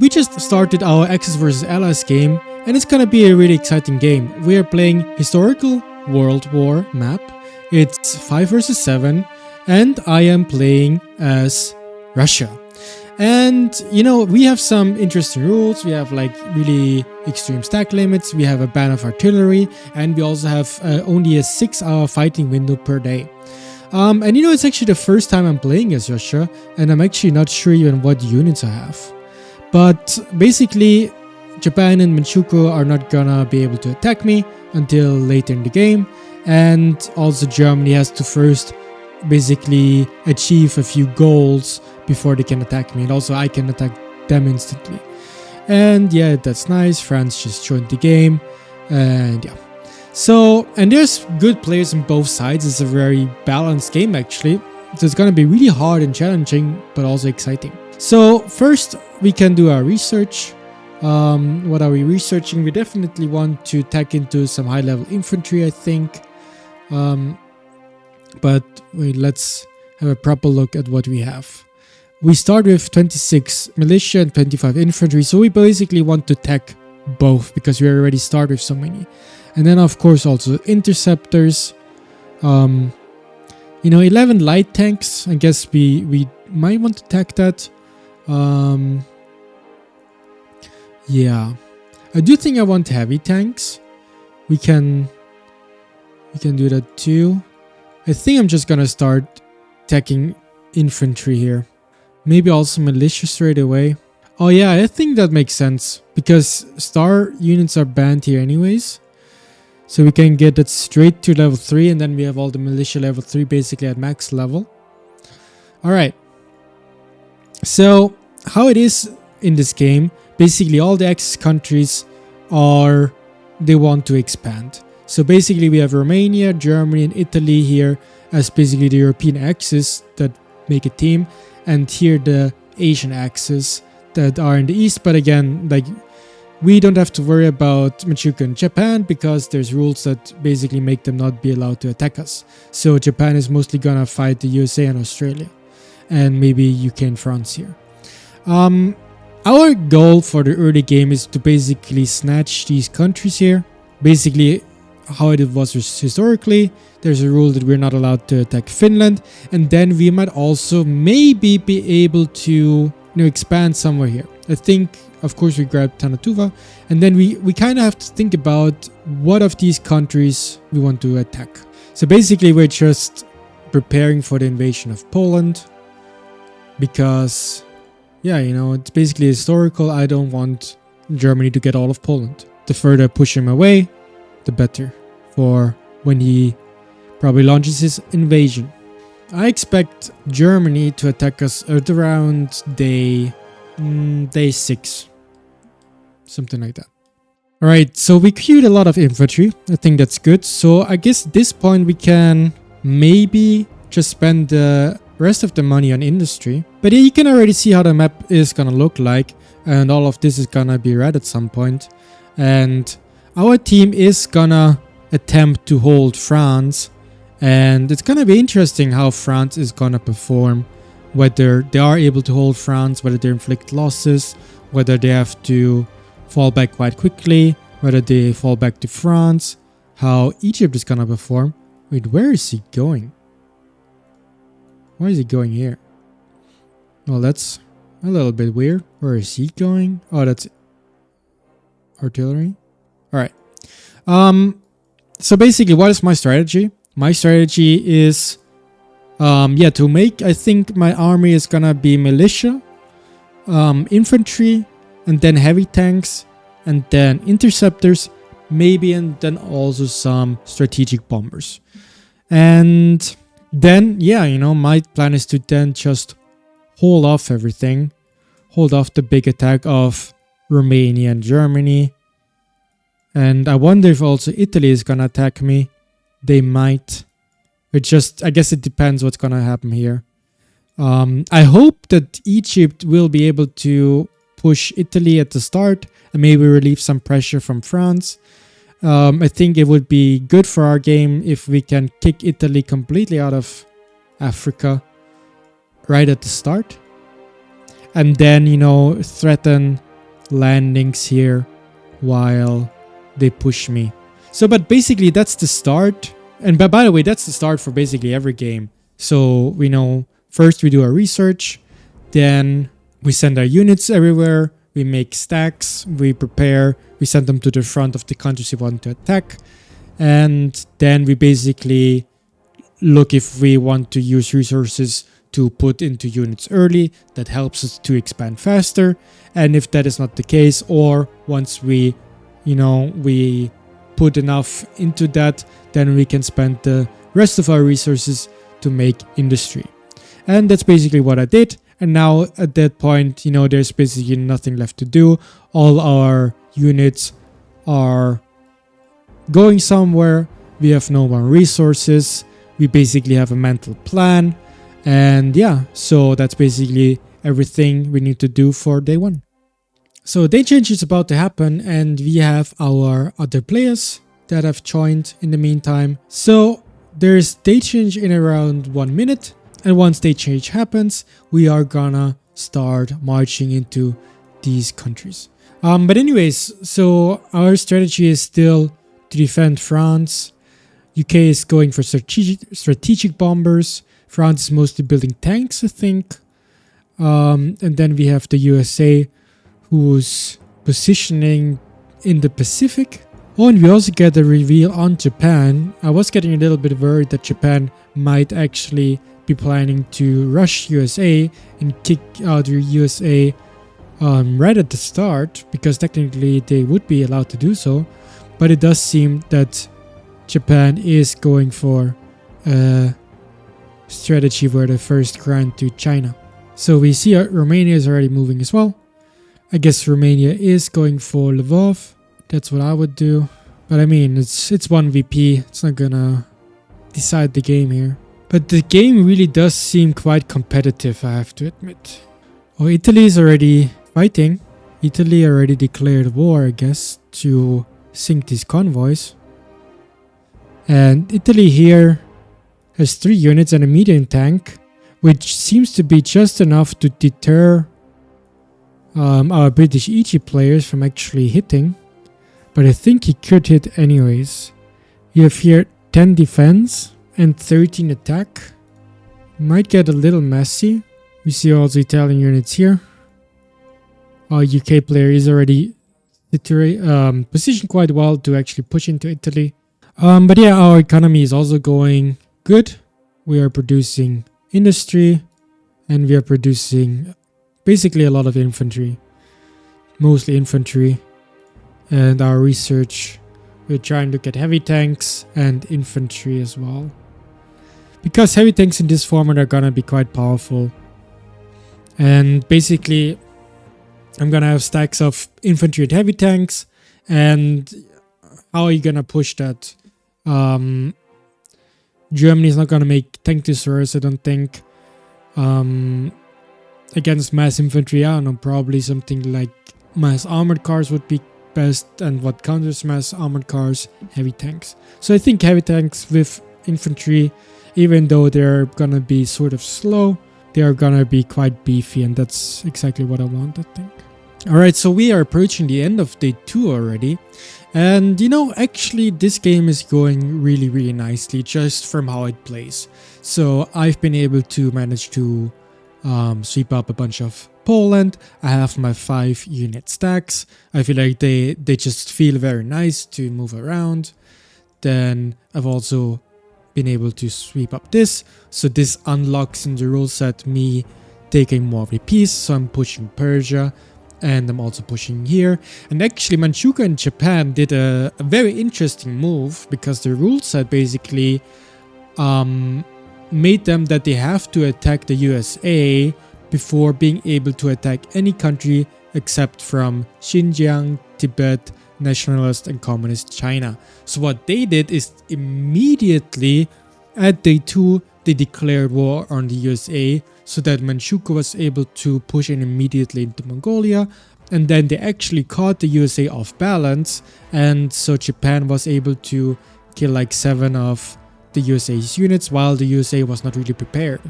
We just started our Axis vs Allies game, and it's gonna be a really exciting game. We are playing historical World War map. It's 5 vs 7, and I am playing as Russia. And you know, we have some interesting rules. We have like really extreme stack limits, we have a ban of artillery, and we also have only a 6-hour fighting window per day. And you know, it's actually the first time I'm playing as Russia, and I'm actually not sure even what units I have. But basically, Japan and Manchukuo are not gonna be able to attack me until later in the game, and also Germany has to first basically achieve a few goals before they can attack me, and also I can attack them instantly. And yeah, that's nice. France just joined the game, and yeah. So, and there's good players on both sides. It's a very balanced game actually. So it's gonna be really hard and challenging, but also exciting. So first we can do our research. What are we researching? We definitely want to tack into some high-level infantry, I think. But wait, let's have a proper look at what we have. We start with 26 militia and 25 infantry, so we basically want to tack both because we already start with so many. And then of course also interceptors. You know, 11 light tanks. I guess we might want to tack that. Yeah, I do think I want heavy tanks. We can do that too. I think I'm just gonna start tacking infantry here. Maybe also militia straight away. Oh yeah, I think that makes sense because star units are banned here anyways. So we can get that straight to level 3, and then we have all the militia level 3 basically at max level. Alright. So how it is in this game, basically all the Axis countries they want to expand. So basically we have Romania, Germany and Italy here as basically the European axis that make a team, and here the Asian axis that are in the east. But again, like, we don't have to worry about Manchukuo and Japan because there's rules that basically make them not be allowed to attack us. So Japan is mostly gonna fight the USA and Australia, and maybe UK and France here. Our goal for the early game is to basically snatch these countries here. Basically, how it was historically, there's a rule that we're not allowed to attack Finland, and then we might also maybe be able to expand somewhere here. I think, of course, we grab Tanatuva, and then we kind of have to think about what of these countries we want to attack. So basically, we're just preparing for the invasion of Poland because, yeah, you know, it's basically historical. I don't want Germany to get all of Poland. The further I push him away, the better for when he probably launches his invasion. I expect Germany to attack us at around day 6. Something like that. Alright, so we queued a lot of infantry. I think that's good. So I guess at this point we can maybe just spend the rest of the money on industry. But yeah, you can already see how the map is gonna look like. And all of this is gonna be red at some point. And our team is gonna attempt to hold France. And it's gonna be interesting how France is gonna perform. Whether they are able to hold France, whether they inflict losses, whether they have to fall back quite quickly, whether they fall back to France, how Egypt is gonna perform. Wait, where is he going? Why is he going here? Well, that's a little bit weird. Where is he going? Oh, that's artillery. Alright. So basically, what is my strategy? My strategy is to make, I think my army is gonna be militia, infantry, and then heavy tanks, and then interceptors, maybe, and then also some strategic bombers. And then, yeah, you know, my plan is to then just hold off everything, hold off the big attack of Romania and Germany. And I wonder if also Italy is gonna attack me. They might. It just, I guess it depends what's gonna happen here. I hope that Egypt will be able to push Italy at the start and maybe relieve some pressure from France. I think it would be good for our game if we can kick Italy completely out of Africa right at the start. And then, you know, threaten landings here while they push me. So, but basically that's the start. And by the way, that's the start for basically every game. So we know first we do our research, then we send our units everywhere, we make stacks, we prepare, we send them to the front of the countries we want to attack, and then we basically look if we want to use resources to put into units early. That helps us to expand faster. And if that is not the case, or once we put enough into that, then we can spend the rest of our resources to make industry. And that's basically what I did. And now at that point, there's basically nothing left to do. All our units are going somewhere. We have no more resources. We basically have a mental plan. And yeah, so that's basically everything we need to do for day one. So day change is about to happen, and we have our other players that have joined in the meantime. So there's day change in around 1 minute. And once day change happens, we are gonna start marching into these countries. But anyways, so our strategy is still to defend France. UK is going for strategic bombers. France is mostly building tanks, I think. And then we have the USA, who's positioning in the Pacific. Oh, and we also get a reveal on Japan. I was getting a little bit worried that Japan might actually be planning to rush USA and kick out the USA right at the start, because technically they would be allowed to do so. But it does seem that Japan is going for a strategy where they first grant to China. So we see Romania is already moving as well. I guess Romania is going for Lvov. That's what I would do. But I mean, it's 1 VP. It's not gonna decide the game here. But the game really does seem quite competitive, I have to admit. Oh, Italy is already fighting. Italy already declared war, I guess, to sink these convoys. And Italy here has 3 units and a medium tank, which seems to be just enough to deter our British Egypt players from actually hitting. But I think he could hit anyways. You have here 10 defense and 13 attack. Might get a little messy. We see also Italian units here. Our UK player is already positioned quite well to actually push into Italy. But yeah, our economy is also going good. We are producing industry, and we are producing basically a lot of infantry. Mostly infantry. And our research, we're trying to get heavy tanks and infantry as well. Because heavy tanks in this format are gonna be quite powerful. And basically, I'm gonna have stacks of infantry and heavy tanks. And how are you gonna push that? Germany is not gonna make tank destroyers, I don't think. Against mass infantry, I don't know, probably something like mass armored cars would be best, and what counters mass armored cars, heavy tanks. So I think heavy tanks with infantry, even though they're gonna be sort of slow, they are gonna be quite beefy, and that's exactly what I want, I think. Alright, so we are approaching the end of day 2 already. And actually this game is going really, really nicely just from how it plays. So I've been able to manage to sweep up a bunch of Poland. I have my 5 unit stacks. I feel like they just feel very nice to move around. Then I've also been able to sweep up this. So this unlocks in the rule set me taking more VPs. So I'm pushing Persia. And I'm also pushing here. And actually Manchukuo and Japan did a very interesting move, because the rule set basically made them that they have to attack the USA before being able to attack any country except from Xinjiang, Tibet, nationalist and communist China. So what they did is immediately at day 2 they declared war on the USA, so that Manchukuo was able to push in immediately into Mongolia, and then they actually caught the USA off balance, and so Japan was able to kill like 7 of the USA's units while the USA was not really prepared.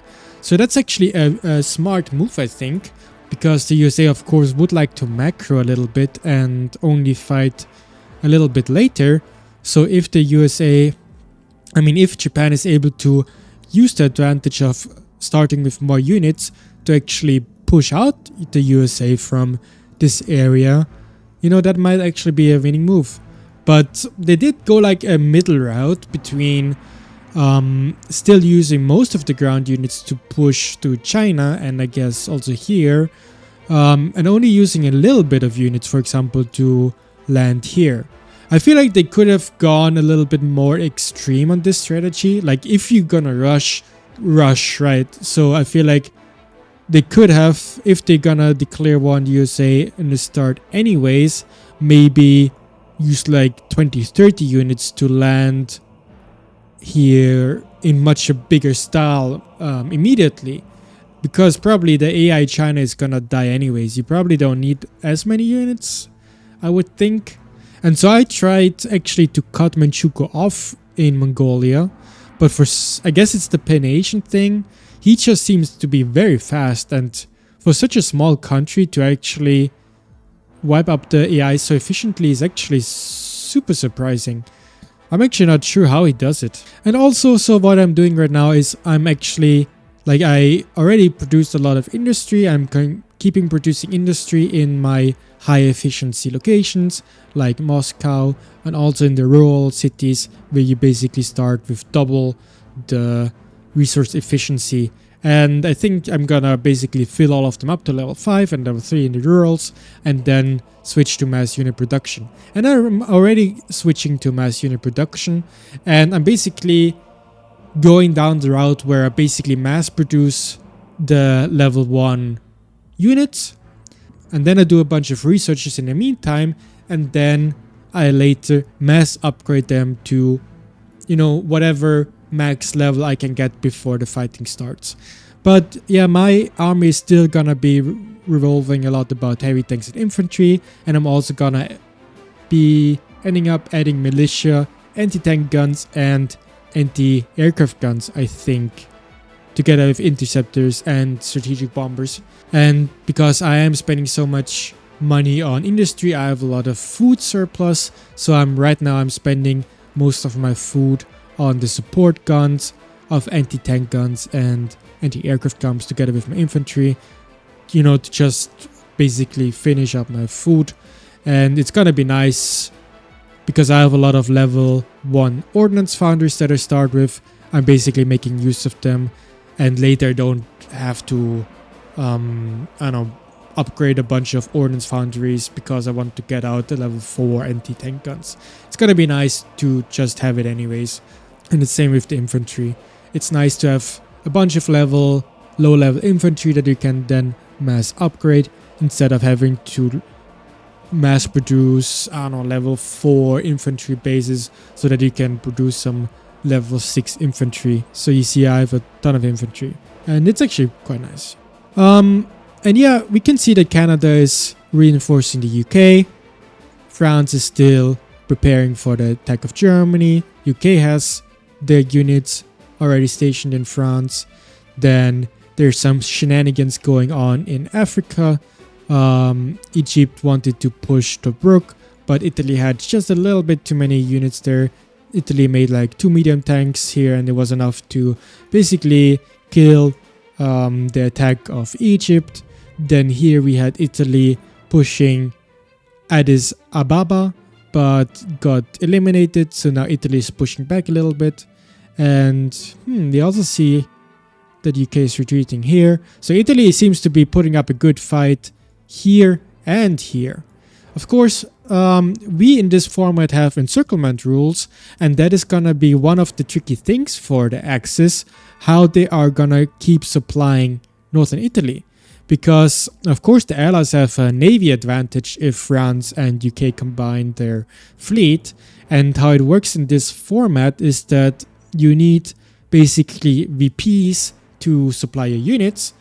So that's actually a smart move, I think, because the USA, of course, would like to macro a little bit and only fight a little bit later. So if the USA, if Japan is able to use the advantage of starting with more units to actually push out the USA from this area, that might actually be a winning move. But they did go like a middle route between still using most of the ground units to push to China, and I guess also here, and only using a little bit of units, for example, to land here. I feel like they could have gone a little bit more extreme on this strategy. Like if you're gonna rush, right? So I feel like they could have, if they're gonna declare war on the USA in the start anyways, maybe use like 20-30 units to land here in much a bigger style immediately, because probably the AI China is gonna die anyways. You probably don't need as many units, I would think. And so I tried actually to cut Manchukuo off in Mongolia, but I guess it's the Pan-Asian thing. He just seems to be very fast, and for such a small country to actually wipe up the AI so efficiently is actually super surprising. I'm actually not sure how he does it. And also, so what I'm doing right now is I'm actually, like, I already produced a lot of industry. I'm keeping producing industry in my high efficiency locations like Moscow, and also in the rural cities where you basically start with double the resource efficiency. And I think I'm gonna basically fill all of them up to level 5 and level 3 in the rurals, and then switch to mass unit production. And I'm already switching to mass unit production, and I'm basically going down the route where I basically mass produce the level 1 units, and then I do a bunch of researches in the meantime, and then I later mass upgrade them to, whatever max level I can get before the fighting starts. But yeah, my army is still gonna be revolving a lot about heavy tanks and infantry, and I'm also gonna be ending up adding militia, anti-tank guns, and anti-aircraft guns, I think, together with interceptors and strategic bombers. And because I am spending so much money on industry, I have a lot of food surplus, so right now I'm spending most of my food on the support guns of anti-tank guns and anti-aircraft guns together with my infantry, to just basically finish up my food. And it's gonna be nice because I have a lot of level 1 ordnance foundries that I start with. I'm basically making use of them, and later I don't have to upgrade a bunch of ordnance foundries because I want to get out the level 4 anti-tank guns. It's gonna be nice to just have it anyways. And the same with the infantry. It's nice to have a bunch of low level infantry that you can then mass upgrade instead of having to mass produce, level 4 infantry bases so that you can produce some level 6 infantry. So you see I have a ton of infantry, and it's actually quite nice. And yeah, we can see that Canada is reinforcing the UK. France is still preparing for the attack of Germany. UK has their units already stationed in France. Then there's some shenanigans going on in Africa. Egypt wanted to push Tobruk, but Italy had just a little bit too many units there. Italy made like 2 medium tanks here, and it was enough to basically kill the attack of Egypt. Then here we had Italy pushing Addis Ababa, but got eliminated, so now Italy is pushing back a little bit. And we also see that UK is retreating here. So Italy seems to be putting up a good fight here and here. Of course, we in this format have encirclement rules, and that is gonna be one of the tricky things for the Axis, how they are gonna keep supplying northern Italy. Because, of course, the Allies have a navy advantage if France and UK combine their fleet. And how it works in this format is that you need basically VPs to supply your units,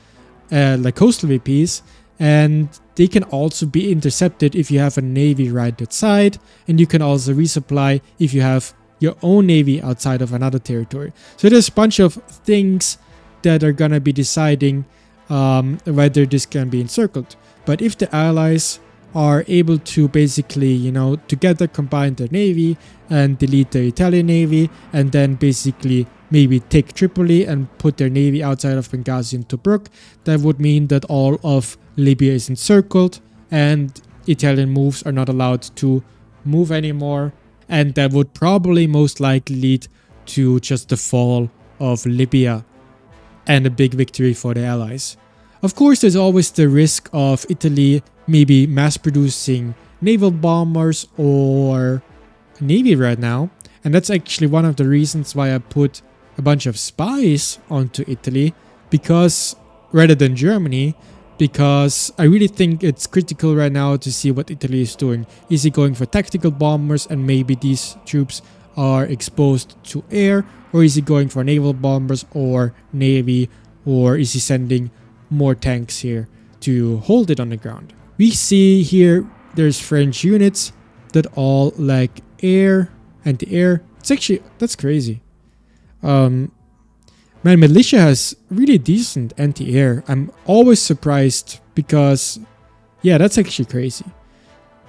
like coastal VPs. And they can also be intercepted if you have a navy right outside. And you can also resupply if you have your own navy outside of another territory. So there's a bunch of things that are going to be deciding whether this can be encircled. But if the allies are able to basically, together combine their navy and delete the Italian navy, and then basically maybe take Tripoli and put their navy outside of Benghazi and Tobruk, that would mean that all of Libya is encircled and Italian moves are not allowed to move anymore, and that would probably most likely lead to just the fall of Libya and a big victory for the allies. Of course, there's always the risk of Italy maybe mass producing naval bombers or navy right now, and that's actually one of the reasons why I put a bunch of spies onto Italy because rather than Germany, because I really think it's critical right now to see what Italy is doing. Is he going for tactical bombers and maybe these troops are exposed to air, or is he going for naval bombers or navy, or is he sending more tanks here to hold it on the ground? We see here there's French units that all lack air, anti-air. That's crazy. Man, militia has really decent anti-air. I'm always surprised because, yeah, that's actually crazy.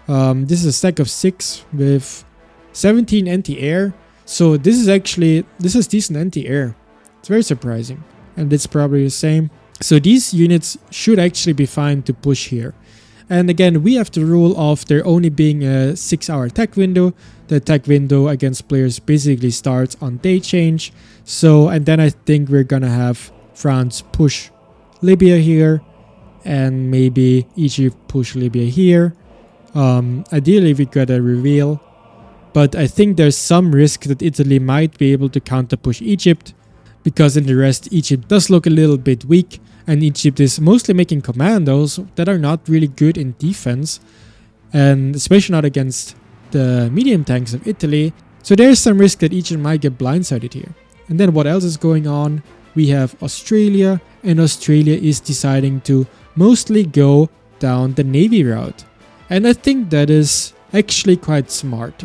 This is a stack of 6 with 17 anti-air. So this is decent anti-air. It's very surprising. And it's probably the same. So these units should actually be fine to push here. And again, we have the rule of there only being a 6-hour attack window. The attack window against players basically starts on day change. So, and then I think we're gonna have France push Libya here, and maybe Egypt push Libya here. Ideally, we got a reveal, but I think there's some risk that Italy might be able to counter push Egypt, because in the rest, Egypt does look a little bit weak, and Egypt is mostly making commandos that are not really good in defense, and especially not against the medium tanks of Italy. So there's some risk that Egypt might get blindsided here. And then what else is going on? We have Australia, and Australia is deciding to mostly go down the navy route. And I think that is actually quite smart,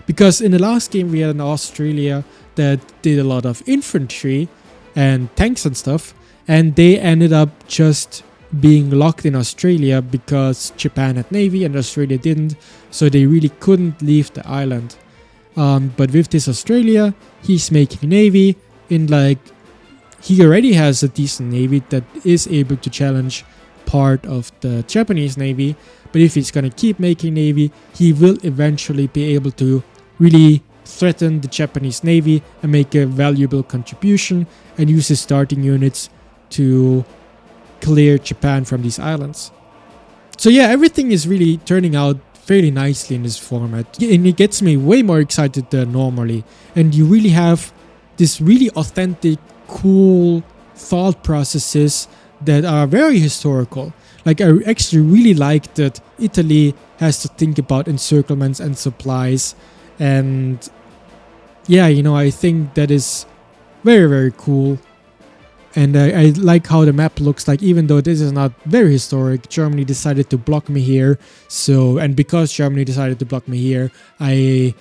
because in the last game we had an Australia that did a lot of infantry and tanks and stuff, and they ended up just being locked in Australia because Japan had navy and Australia didn't, so they really couldn't leave the island. But with this Australia, he's making navy he already has a decent navy that is able to challenge part of the Japanese navy, but if he's gonna keep making navy, he will eventually be able to really threaten the Japanese navy and make a valuable contribution and use his starting units to clear Japan from these islands. So yeah, everything is really turning out fairly nicely in this format, and it gets me way more excited than normally. And you really have this really authentic, cool thought processes that are very historical. I actually really like that Italy has to think about encirclements and supplies, and yeah, I think that is very, very cool. And I like how the map looks like, even though this is not very historic. Germany decided to block me here. And because Germany decided to block me here, I,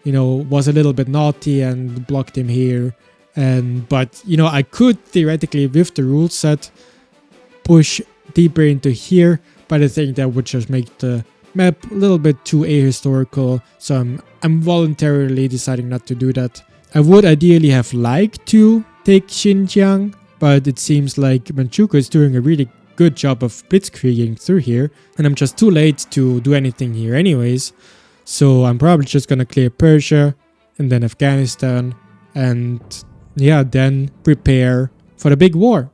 was a little bit naughty and blocked him here. But I could theoretically, with the rule set, push deeper into here. But I think that would just make the map a little bit too ahistorical. So I'm voluntarily deciding not to do that. I would ideally have liked to take Xinjiang, but it seems like Manchukuo is doing a really good job of blitzkrieging through here, and I'm just too late to do anything here anyways. So I'm probably just gonna clear Persia and then Afghanistan, and yeah, then prepare for the big war.